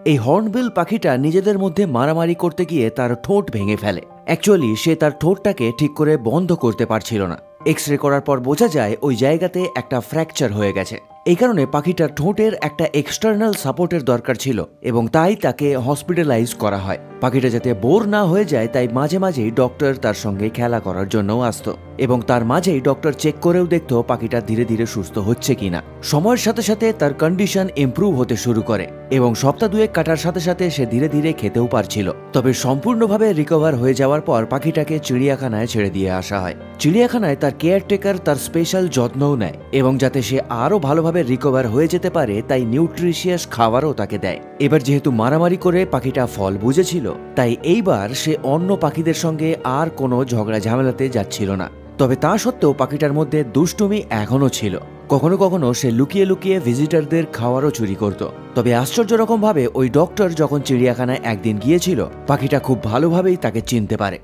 এই হর্নবিল পাখিটা নিজেদের মধ্যে মারামারি করতে গিয়ে তার ঠোঁট ভেঙে ফেলে। অ্যাকচুয়ালি সে তার ঠোঁটটাকে ঠিক করে বন্ধ করতে পারছিল না। এক্স রে করার পর বোঝা যায় ওই জায়গাতে একটা ফ্র্যাকচার হয়ে গেছে। এই কারণে পাখিটার ঠোঁটের একটা এক্সটার্নাল সাপোর্টের দরকার ছিল এবং তাই তাকে হসপিটালাইজ করা হয়। পাখিটা যাতে বোর না হয়ে যায় তাই মাঝে মাঝেই ডক্টর তার সঙ্গে খেলা করার জন্যও আসতো এবং তার মাঝেই ডক্টর চেক করেও দেখতো পাখিটা ধীরে ধীরে সুস্থ হচ্ছে কিনা। সময়ের সাথে সাথে তার কন্ডিশন ইমপ্রুভ হতে শুরু করে এবং সপ্তাহ দুয়েক কাটার সাথে সাথে সে ধীরে ধীরে খেতেও পারছিল। তবে সম্পূর্ণভাবে রিকভার হয়ে যাওয়ার পর পাখিটাকে চিড়িয়াখানায় ছেড়ে দিয়ে আসা হয়। চিড়িয়াখানায় তার কেয়ারটেকার তার স্পেশাল যত্নও নেয় এবং যাতে সে আরো ভালোভাবে রিকভার হয়ে যেতে পারে তাই নিউট্রিশিয়াস খাবারও তাকে দেয়। এবার যেহেতু মারামারি করে পাখিটা ফল বুঝেছিল তাই এইবার সে অন্য পাখিদের সঙ্গে আর কোনো ঝগড়া ঝামেলাতে যাচ্ছিল না। তবে তা সত্ত্বেও পাখিটার মধ্যে দুষ্টুমি এখনো ছিল। কখনো কখনো সে লুকিয়ে লুকিয়ে ভিজিটারদের খাওয়ারও চুরি করত। তবে আশ্চর্যরকম ভাবে ওই ডক্টর যখন চিড়িয়াখানায় একদিন গিয়েছিল পাখিটা খুব ভালোভাবেই তাকে চিনতে পারে।